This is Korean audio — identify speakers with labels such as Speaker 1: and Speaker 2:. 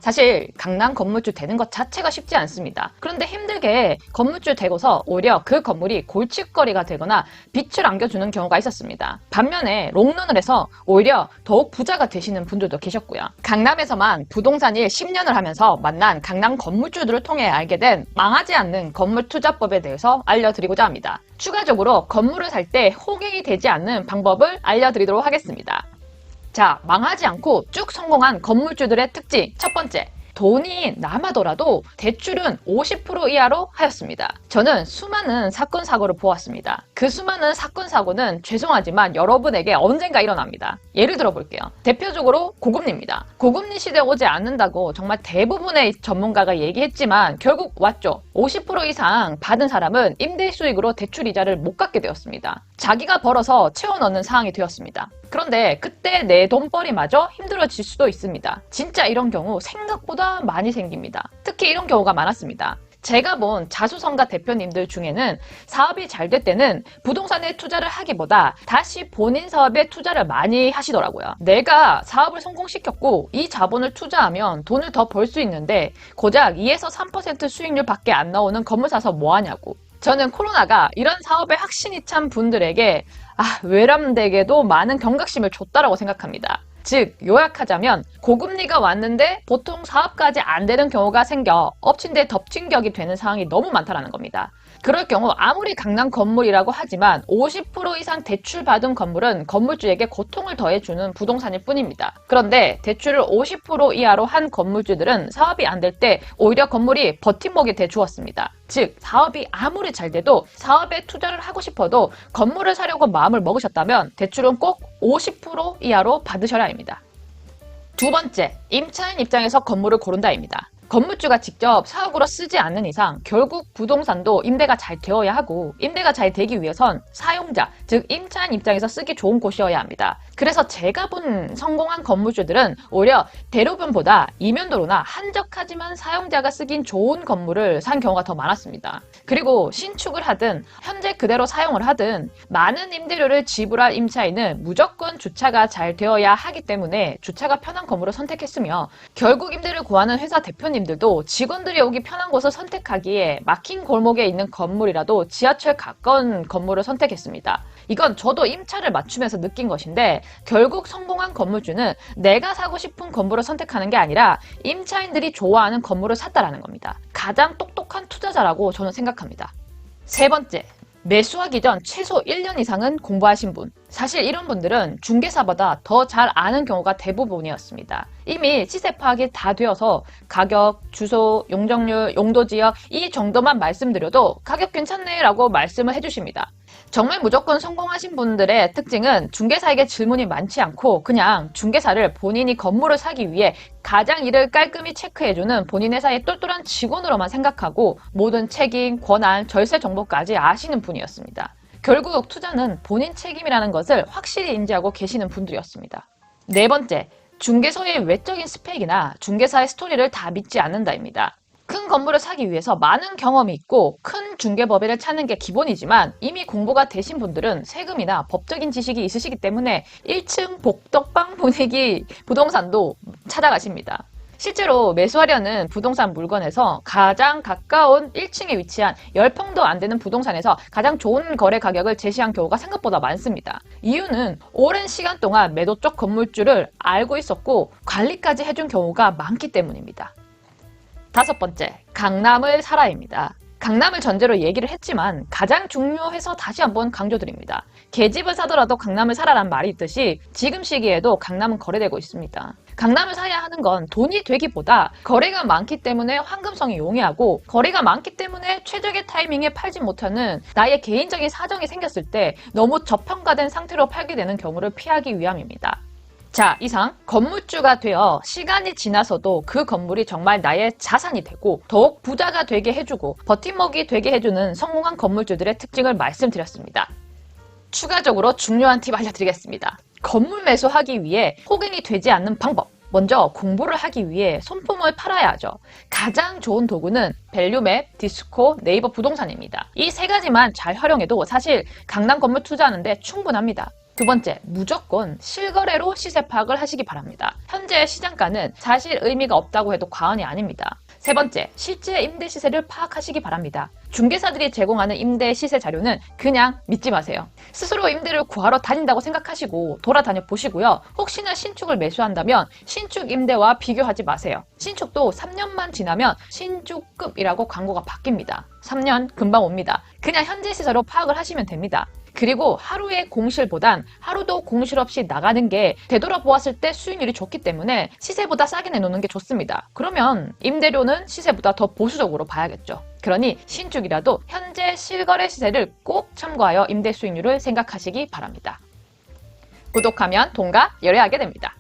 Speaker 1: 사실 강남 건물주 되는 것 자체가 쉽지 않습니다. 그런데 힘들게 건물주 되고서 오히려 그 건물이 골칫거리가 되거나 빛을 안겨주는 경우가 있었습니다. 반면에 롱런을 해서 오히려 더욱 부자가 되시는 분들도 계셨고요. 강남에서만 부동산 일 10년을 하면서 만난 강남 건물주들을 통해 알게 된 망하지 않는 건물 투자법에 대해서 알려드리고자 합니다. 추가적으로 건물을 살 때 호갱이 되지 않는 방법을 알려드리도록 하겠습니다. 자, 망하지 않고 쭉 성공한 건물주들의 특징 첫 번째, 돈이 남아더라도 대출은 50% 이하로 하였습니다. 저는 수많은 사건 사고를 보았습니다. 그 수많은 사건 사고는 죄송하지만 여러분에게 언젠가 일어납니다. 예를 들어 볼게요. 대표적으로 고금리입니다. 고금리 시대에 오지 않는다고 정말 대부분의 전문가가 얘기했지만 결국 왔죠. 50% 이상 받은 사람은 임대 수익으로 대출 이자를 못 갚게 되었습니다. 자기가 벌어서 채워 넣는 상황이 되었습니다. 그런데 그때 내 돈벌이마저 힘들어질 수도 있습니다. 진짜 이런 경우 생각보다 많이 생깁니다. 특히 이런 경우가 많았습니다. 제가 본 자수성가 대표님들 중에는 사업이 잘 될 때는 부동산에 투자를 하기보다 다시 본인 사업에 투자를 많이 하시더라고요. 내가 사업을 성공시켰고 이 자본을 투자하면 돈을 더 벌 수 있는데 고작 2에서 3% 수익률밖에 안 나오는 건물 사서 뭐 하냐고. 저는 코로나가 이런 사업에 확신이 찬 분들에게 외람되게도 많은 경각심을 줬다라고 생각합니다. 즉 요약하자면 고금리가 왔는데 보통 사업까지 안 되는 경우가 생겨 엎친 데 덮친 격이 되는 상황이 너무 많다는 겁니다. 그럴 경우 아무리 강남 건물이라고 하지만 50% 이상 대출받은 건물은 건물주에게 고통을 더해주는 부동산일 뿐입니다. 그런데 대출을 50% 이하로 한 건물주들은 사업이 안 될 때 오히려 건물이 버팀목이 돼 주었습니다. 즉 사업이 아무리 잘 돼도 사업에 투자를 하고 싶어도 건물을 사려고 마음을 먹으셨다면 대출은 꼭 50% 이하로 받으셔야 합니다. 두 번째, 임차인 입장에서 건물을 고른다입니다. 건물주가 직접 사옥으로 쓰지 않는 이상 결국 부동산도 임대가 잘 되어야 하고 임대가 잘 되기 위해선 사용자, 즉 임차인 입장에서 쓰기 좋은 곳이어야 합니다. 그래서 제가 본 성공한 건물주들은 오히려 대로변보다 이면도로나 한적하지만 사용자가 쓰긴 좋은 건물을 산 경우가 더 많았습니다. 그리고 신축을 하든 현재 그대로 사용을 하든 많은 임대료를 지불할 임차인은 무조건 주차가 잘 되어야 하기 때문에 주차가 편한 건물을 선택했으며 결국 임대를 구하는 회사 대표님들도 직원들이 오기 편한 곳을 선택하기에 막힌 골목에 있는 건물이라도 지하철 가까운 건물을 선택했습니다. 이건 저도 임차를 맞추면서 느낀 것인데 결국 성공한 건물주는 내가 사고 싶은 건물을 선택하는 게 아니라 임차인들이 좋아하는 건물을 샀다라는 겁니다. 가장 똑똑한 투자자라고 저는 생각합니다. 세 번째, 매수하기 전 최소 1년 이상은 공부하신 분. 사실 이런 분들은 중개사보다 더 잘 아는 경우가 대부분이었습니다. 이미 시세 파악이 다 되어서 가격, 주소, 용적률, 용도지역 이 정도만 말씀드려도 가격 괜찮네 라고 말씀을 해주십니다. 정말 무조건 성공하신 분들의 특징은 중개사에게 질문이 많지 않고 그냥 중개사를 본인이 건물을 사기 위해 가장 일을 깔끔히 체크해주는 본인 회사의 똘똘한 직원으로만 생각하고 모든 책임, 권한, 절세 정보까지 아시는 분이었습니다. 결국 투자는 본인 책임이라는 것을 확실히 인지하고 계시는 분들이었습니다. 네 번째, 중개소의 외적인 스펙이나 중개사의 스토리를 다 믿지 않는다입니다. 큰 건물을 사기 위해서 많은 경험이 있고 큰 중개법인을 찾는 게 기본이지만 이미 공부가 되신 분들은 세금이나 법적인 지식이 있으시기 때문에 1층 복덕방 분위기 부동산도 찾아가십니다. 실제로 매수하려는 부동산 물건에서 가장 가까운 1층에 위치한 10평도 안 되는 부동산에서 가장 좋은 거래 가격을 제시한 경우가 생각보다 많습니다. 이유는 오랜 시간 동안 매도 쪽 건물주를 알고 있었고 관리까지 해준 경우가 많기 때문입니다. 다섯 번째, 강남을 사라입니다. 강남을 전제로 얘기를 했지만 가장 중요해서 다시 한번 강조드립니다. 계집을 사더라도 강남을 사라란 말이 있듯이 지금 시기에도 강남은 거래되고 있습니다. 강남을 사야 하는 건 돈이 되기보다 거래가 많기 때문에 황금성이 용이하고 거래가 많기 때문에 최적의 타이밍에 팔지 못하는 나의 개인적인 사정이 생겼을 때 너무 저평가된 상태로 팔게 되는 경우를 피하기 위함입니다. 자, 이상 건물주가 되어 시간이 지나서도 그 건물이 정말 나의 자산이 되고 더욱 부자가 되게 해주고 버팀목이 되게 해주는 성공한 건물주들의 특징을 말씀드렸습니다. 추가적으로 중요한 팁 알려드리겠습니다. 건물 매수하기 위해 호갱이 되지 않는 방법. 먼저 공부를 하기 위해 손품을 팔아야 하죠. 가장 좋은 도구는 밸류맵, 디스코, 네이버 부동산입니다. 이 세 가지만 잘 활용해도 사실 강남 건물 투자하는데 충분합니다. 두 번째, 무조건 실거래로 시세 파악을 하시기 바랍니다. 현재 시장가는 사실 의미가 없다고 해도 과언이 아닙니다. 세 번째, 실제 임대 시세를 파악하시기 바랍니다. 중개사들이 제공하는 임대 시세 자료는 그냥 믿지 마세요. 스스로 임대를 구하러 다닌다고 생각하시고 돌아다녀 보시고요. 혹시나 신축을 매수한다면 신축 임대와 비교하지 마세요. 신축도 3년만 지나면 신축급이라고 광고가 바뀝니다. 3년 금방 옵니다. 그냥 현재 시세로 파악을 하시면 됩니다. 그리고 하루의 공실보단 하루도 공실 없이 나가는 게 되돌아보았을 때 수익률이 좋기 때문에 시세보다 싸게 내놓는 게 좋습니다. 그러면 임대료는 시세보다 더 보수적으로 봐야겠죠. 그러니 신축이라도 현재 실거래 시세를 꼭 참고하여 임대 수익률을 생각하시기 바랍니다. 구독하면 돈과 열애하게 됩니다.